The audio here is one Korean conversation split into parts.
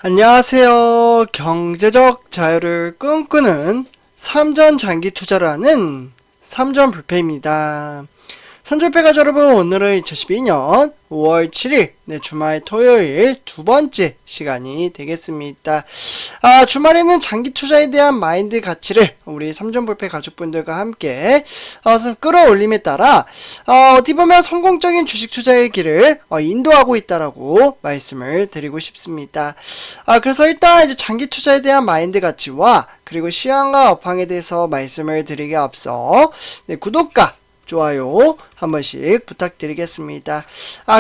안녕하세요. 경제적 자유를 꿈꾸는 삼전 장기 투자를 하는 삼전 불패입니다. 삼전불패 여러분, 오늘은 2012년 5월 7일 주말 토요일 두 번째 시간이 되겠습니다. 주말에는 장기 투자에 대한 마인드 가치를 우리 삼전불패 가족분들과 함께 끌어올림에 따라 어떻게 보면 성공적인 주식 투자의 길을 인도하고 있다라고 말씀을 드리고 싶습니다. 그래서 일단 이제 장기 투자에 대한 마인드 가치와 그리고 시황과 업황에 대해서 말씀을 드리기 앞서 구독과 좋아요 한 번씩 부탁드리겠습니다.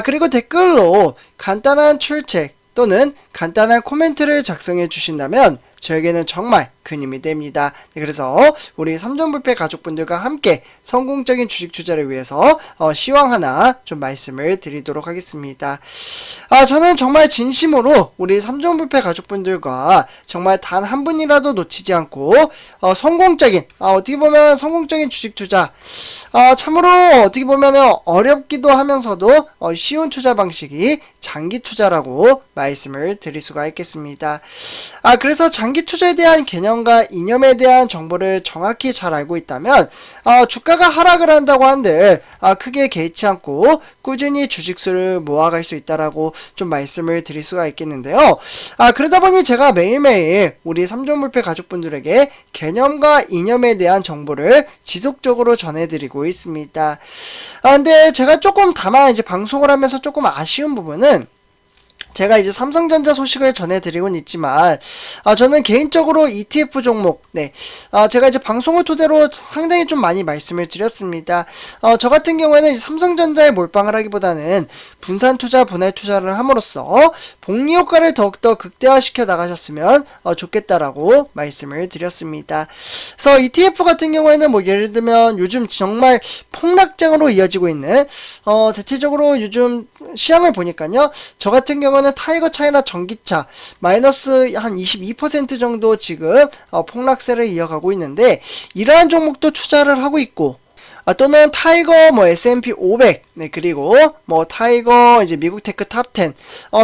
그리고 댓글로 간단한 출첵 또는 간단한 코멘트를 작성해 주신다면 저에게는 정말 큰 힘이 됩니다. 그래서 우리 삼전불패 가족분들과 함께 성공적인 주식 투자를 위해서 시황 하나 좀 말씀을 드리도록 하겠습니다. 저는 정말 진심으로 우리 삼전불패 가족분들과 정말 단 한 분이라도 놓치지 않고 성공적인 어떻게 보면 성공적인 주식 투자 참으로 어떻게 보면 어렵기도 하면서도 쉬운 투자 방식이 장기 투자라고 말씀을 드릴 수가 있겠습니다. 그래서 장기 투자에 대한 개념과 이념에 대한 정보를 정확히 잘 알고 있다면 주가가 하락을 한다고 한들 크게 개의치 않고 꾸준히 주식수를 모아갈 수 있다라고 좀 말씀을 드릴 수가 있겠는데요. 그러다 보니 제가 매일매일 우리 삼전불패 가족분들에게 개념과 이념에 대한 정보를 지속적으로 전해드리고 있습니다. 근데 제가 조금 다만 이제 방송을 하면서 조금 아쉬운 부분은 제가 이제 삼성전자 소식을 전해드리곤 있지만 저는 개인적으로 ETF 종목 제가 이제 방송을 토대로 상당히 좀 많이 말씀을 드렸습니다. 저 같은 경우에는 이제 삼성전자에 몰빵을 하기보다는 분산 투자, 분할 투자를 함으로써 복리 효과를 더욱더 극대화시켜 나가셨으면 좋겠다라고 말씀을 드렸습니다. 그래서 ETF 같은 경우에는 뭐 예를 들면 요즘 정말 폭락장으로 이어지고 있는 대체적으로 요즘 시황을 보니까요, 저 같은 경우는 타이거 차이나 전기차 마이너스 한 22% 정도 지금 폭락세를 이어가고 있는데, 이러한 종목도 투자를 하고 있고 또는 타이거 S&P 500 그리고 타이거 이제 미국 테크 탑10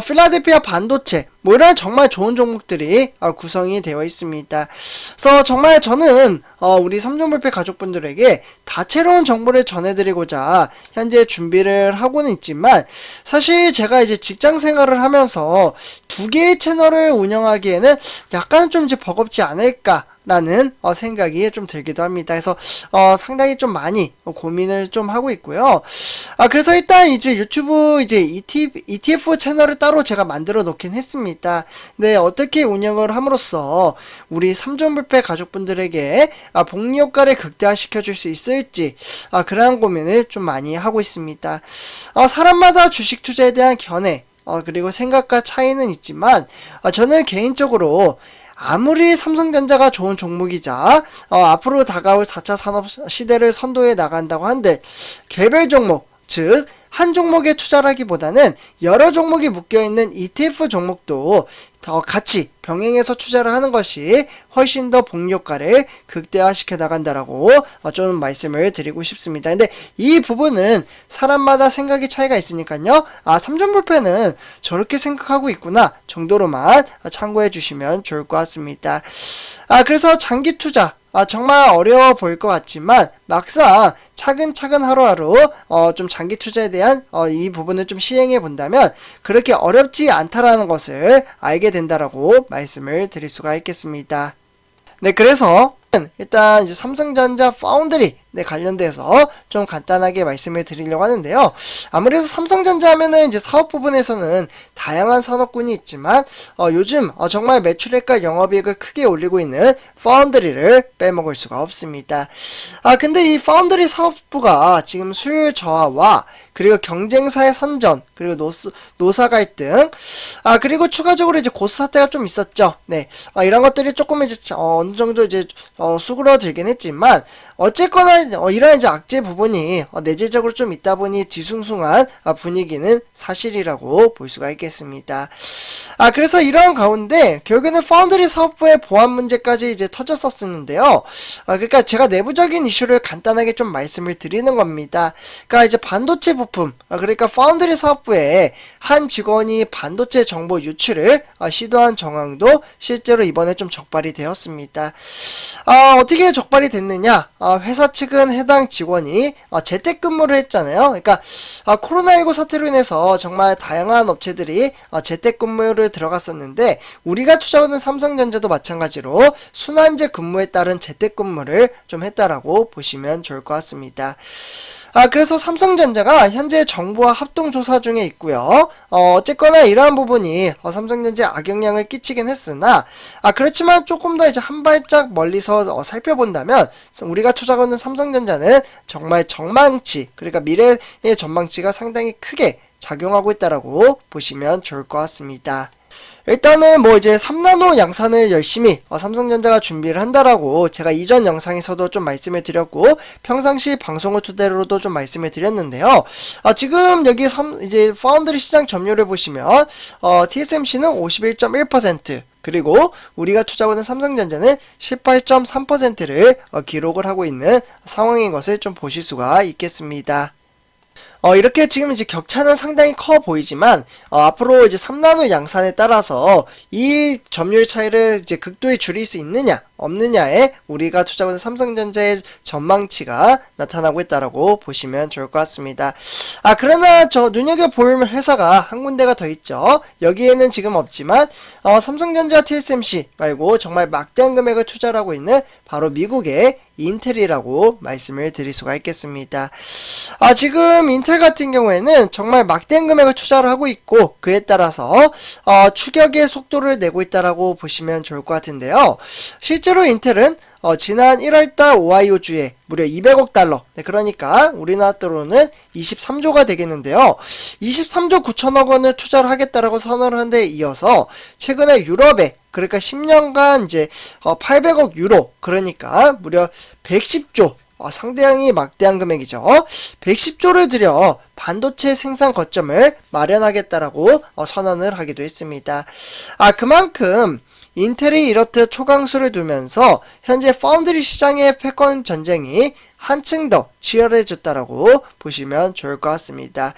필라델피아 반도체 이런 정말 좋은 종목들이 구성이 되어 있습니다. 그래서 정말 저는 우리 삼전불패 가족분들에게 다채로운 정보를 전해드리고자 현재 준비를 하고는 있지만, 사실 제가 이제 직장 생활을 하면서 두 개의 채널을 운영하기에는 약간 좀 이제 버겁지 않을까 라는 생각이 좀 들기도 합니다. 그래서 상당히 좀 많이 고민을 좀 하고 있고요. 그래서 일단 이제 유튜브 이제 ETF 채널을 따로 제가 만들어 놓긴 했습니다. 네, 어떻게 운영을 함으로써 우리 삼전불패 가족분들에게 복리 효과를 극대화시켜 줄 수 있을지 그러한 고민을 좀 많이 하고 있습니다. 사람마다 주식 투자에 대한 견해 그리고 생각과 차이는 있지만 저는 개인적으로 아무리 삼성전자가 좋은 종목이자 앞으로 다가올 4차 산업 시대를 선도해 나간다고 한들 개별 종목, 즉 한 종목에 투자라기보다는 여러 종목이 묶여있는 ETF 종목도 더 같이 병행해서 투자를 하는 것이 훨씬 더 복리 효과를 극대화시켜 나간다라고 좀 말씀을 드리고 싶습니다. 근데 이 부분은 사람마다 생각의 차이가 있으니까요. 삼전불패는 저렇게 생각하고 있구나 정도로만 참고해 주시면 좋을 것 같습니다. 그래서 장기 투자 정말 어려워 보일 것 같지만 막상 차근차근 하루하루 좀 장기 투자에 대한 이 부분을 좀 시행해 본다면 그렇게 어렵지 않다라는 것을 알게 된다라고 말씀을 드릴 수가 있겠습니다. 네, 그래서 일단 이제 삼성전자 파운드리 관련돼서 좀 간단하게 말씀을 드리려고 하는데요. 아무래도 삼성전자 하면은 이제 사업 부분에서는 다양한 산업군이 있지만 요즘 정말 매출액과 영업이익을 크게 올리고 있는 파운드리를 빼먹을 수가 없습니다. 근데 이 파운드리 사업부가 지금 수율 저하와 그리고 경쟁사의 선전, 그리고 노사 갈등, 그리고 추가적으로 이제 고수 사태가 좀 있었죠. 네, 이런 것들이 조금 이제 어느 정도 이제 수그러들긴 했지만 어쨌거나 이런 이제 악재 부분이 내재적으로 좀 있다 보니 뒤숭숭한 분위기는 사실이라고 볼 수가 있겠습니다. 그래서 이런 가운데 결국에는 파운드리 사업부의 보안 문제까지 이제 터졌었는데요. 그러니까 제가 내부적인 이슈를 간단하게 좀 말씀을 드리는 겁니다. 그러니까 이제 반도체 부품, 그러니까 파운드리 사업부의 한 직원이 반도체 정보 유출을 시도한 정황도 실제로 이번에 좀 적발이 되었습니다. 어떻게 적발이 됐느냐? 회사 측은 해당 직원이 재택근무를 했잖아요. 그러니까 코로나19 사태로 인해서 정말 다양한 업체들이 재택근무를 들어갔었는데 우리가 투자하는 삼성전자도 마찬가지로 순환제 근무에 따른 재택근무를 좀 했다라고 보시면 좋을 것 같습니다. 그래서 삼성전자가 현재 정부와 합동조사 중에 있고요. 어쨌거나 이러한 부분이 삼성전자에 악영향을 끼치긴 했으나 그렇지만 조금 더 이제 한 발짝 멀리서 살펴본다면 우리가 투자하는 삼성전자는 정말 전망치, 그러니까 미래의 전망치가 상당히 크게 작용하고 있다라고 보시면 좋을 것 같습니다. 일단은 뭐 이제 3나노 양산을 열심히 삼성전자가 준비를 한다라고 제가 이전 영상에서도 좀 말씀을 드렸고 평상시 방송을 토대로도 좀 말씀을 드렸는데요. 지금 여기 이제 파운드리 시장 점유율을 보시면 TSMC는 51.1%, 그리고 우리가 투자하는 삼성전자는 18.3%를 기록을 하고 있는 상황인 것을 좀 보실 수가 있겠습니다. 이렇게 지금 이제 격차는 상당히 커 보이지만, 앞으로 이제 3나노 양산에 따라서 이 점유율 차이를 이제 극도히 줄일 수 있느냐, 없느냐에 우리가 투자하는 삼성전자의 전망치가 나타나고 있다라고 보시면 좋을 것 같습니다. 그러나 저 눈여겨볼 회사가 한 군데가 더 있죠. 여기에는 지금 없지만, 삼성전자 TSMC 말고 정말 막대한 금액을 투자를 하고 있는 바로 미국의 인텔이라고 말씀을 드릴 수가 있겠습니다. 지금 인텔 같은 경우에는 정말 막대한 금액을 투자를 하고 있고 그에 따라서 추격의 속도를 내고 있다라고 보시면 좋을 것 같은데요. 실제로 인텔은 지난 1월달 오하이오주에 무려 200억 달러, 네, 그러니까 우리나라 돈으로는 23조가 되겠는데요. 23조 9천억 원을 투자를 하겠다라고 선언을 한 데 이어서 최근에 유럽에, 그러니까 10년간 이제 800억 유로, 그러니까 무려 110조, 상당히 막대한 금액이죠. 110조를 들여 반도체 생산 거점을 마련하겠다라고 선언을 하기도 했습니다. 그만큼 인텔이 이렇듯 초강수를 두면서 현재 파운드리 시장의 패권 전쟁이 한층 더 치열해졌다라고 보시면 좋을 것 같습니다.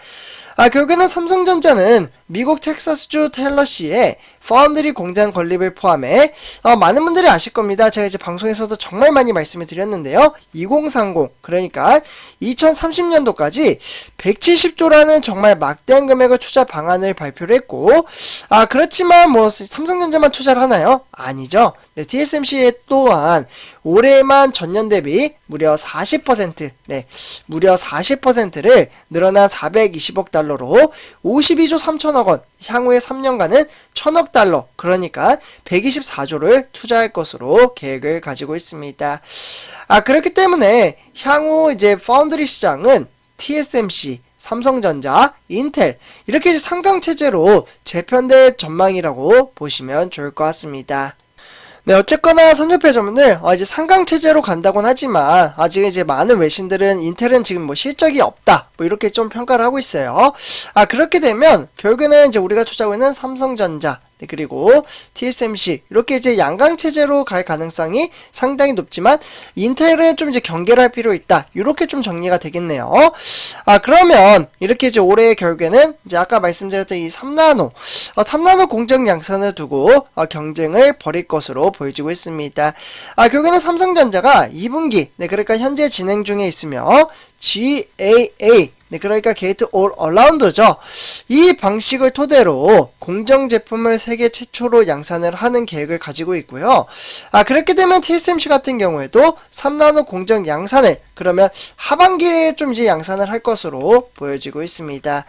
결국에는 삼성전자는 미국 텍사스주 텔러시의 파운드리 공장 건립을 포함해 많은 분들이 아실 겁니다. 제가 이제 방송에서도 정말 많이 말씀을 드렸는데요. 2030, 그러니까 2030년도까지 170조라는 정말 막대한 금액의 투자 방안을 발표를 했고, 그렇지만 뭐 삼성전자만 투자를 하나요? 아니죠. 네, TSMC 또한 올해만 전년 대비 무려 40%, 네, 무려 40%를 늘어난 420억 달러로 52조 3천억 원, 향후에 3년간은 1000억 달러, 그러니까 124조를 투자할 것으로 계획을 가지고 있습니다. 그렇기 때문에 향후 이제 파운드리 시장은 TSMC, 삼성전자, 인텔 이렇게 이제 3강 체제로 재편될 전망이라고 보시면 좋을 것 같습니다. 네, 어쨌거나 선조폐점을 이제 상강체제로 간다곤 하지만 아직 이제 많은 외신들은 인텔은 지금 뭐 실적이 없다 뭐 이렇게 좀 평가를 하고 있어요. 그렇게 되면 결국에는 이제 우리가 투자하고 있는 삼성전자, 네, 그리고 TSMC 이렇게 이제 양강체제로 갈 가능성이 상당히 높지만 인텔은 좀 이제 경계를 할 필요 있다, 이렇게 좀 정리가 되겠네요. 그러면 이렇게 이제 올해 결국에는 이제 아까 말씀드렸던 이 3나노 공정 양산을 두고 경쟁을 벌일 것으로 보여지고 있습니다. 결국에는 삼성전자가 2분기, 네, 그러니까 현재 진행 중에 있으며 GAA, 네, 그러니까 게이트 올 어라운드죠. 이 방식을 토대로 공정 제품을 세계 최초로 양산을 하는 계획을 가지고 있고요. 그렇게 되면 TSMC 같은 경우에도 3나노 공정 양산을 그러면 하반기에 좀 이제 양산을 할 것으로 보여지고 있습니다.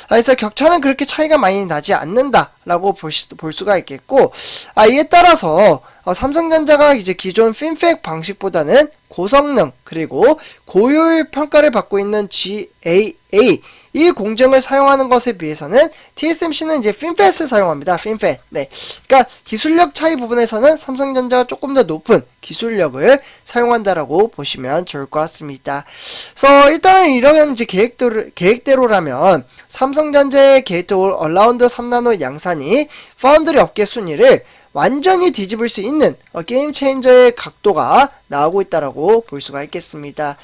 그래서 격차는 그렇게 차이가 많이 나지 않는다라고 볼 수가 있겠고, 이에 따라서 삼성전자가 이제 기존 핀팩 방식보다는 고성능 그리고 고효율 평가를 받고 있는 GAA A. 이 공정을 사용하는 것에 비해서는 TSMC는 이제 핀팻을 사용합니다. 핀팻. 네. 그러니까 기술력 차이 부분에서는 삼성전자가 조금 더 높은 기술력을 사용한다라고 보시면 좋을 것 같습니다. 그래서 일단은 이런 이제 계획대로라면 삼성전자의 게이트 얼라운드 3나노 양산이 파운드리 업계 순위를 완전히 뒤집을 수 있는 게임 체인저의 각도가 나오고 있다라고 볼 수가 있겠습니다.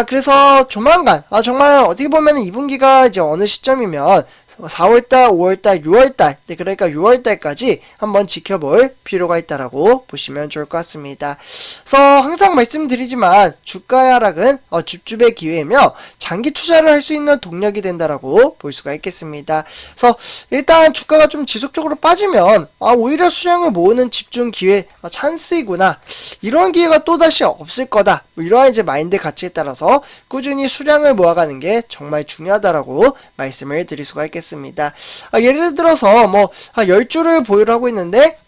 그래서 조만간 정말 어떻게 보면 2분기가 이제 어느 시점이면 4월달, 5월달, 6월달, 네, 그러니까 6월달까지 한번 지켜볼 필요가 있다라고 보시면 좋을 것 같습니다. 그래서 항상 말씀드리지만 주가의 하락은 줍줍의 기회이며 장기 투자를 할 수 있는 동력이 된다라고 볼 수가 있겠습니다. 그래서 일단 주가가 좀 지속적으로 빠지면 오히려 수량을 모으는 집중 기회, 찬스이구나, 이런 기회가 또다시 없을 거다, 뭐 이러한 이제 마인드 가치에 따라서 꾸준히 수량을 모아가는 게 정말 중요하다라고 말씀을 드릴 수가 있겠습니다. 예를 들어서 뭐 10주를 보유를 하고 있는데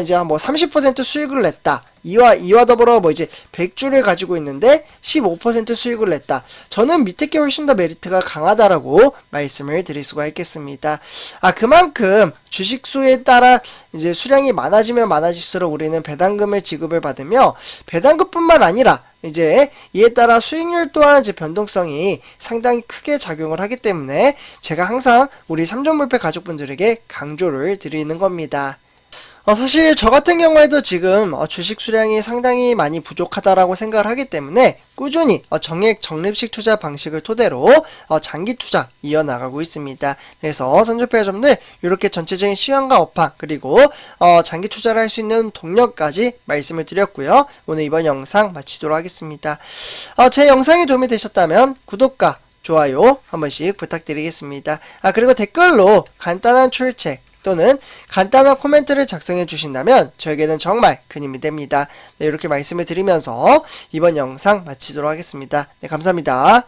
이제 뭐 30% 수익을 냈다. 이와 더불어 뭐 이제 100주를 가지고 있는데 15% 수익을 냈다. 저는 밑에 게 훨씬 더 메리트가 강하다라고 말씀을 드릴 수가 있겠습니다. 그만큼 주식수에 따라 이제 수량이 많아지면 많아질수록 우리는 배당금을 지급을 받으며, 배당금뿐만 아니라 이제 이에 따라 수익률 또한 이제 변동성이 상당히 크게 작용을 하기 때문에 제가 항상 우리 삼전물패 가족분들에게 강조를 드리는 겁니다. 사실 저 같은 경우에도 지금 주식 수량이 상당히 많이 부족하다라고 생각을 하기 때문에 꾸준히 정액 적립식 투자 방식을 토대로 장기 투자 이어나가고 있습니다. 그래서 선조폐자점들 이렇게 전체적인 시황과 업황, 그리고 장기 투자를 할 수 있는 동력까지 말씀을 드렸고요. 오늘 이번 영상 마치도록 하겠습니다. 제 영상이 도움이 되셨다면 구독과 좋아요 한 번씩 부탁드리겠습니다. 그리고 댓글로 간단한 출첵 또는 간단한 코멘트를 작성해 주신다면 저에게는 정말 큰 힘이 됩니다. 네, 이렇게 말씀을 드리면서 이번 영상 마치도록 하겠습니다. 네, 감사합니다.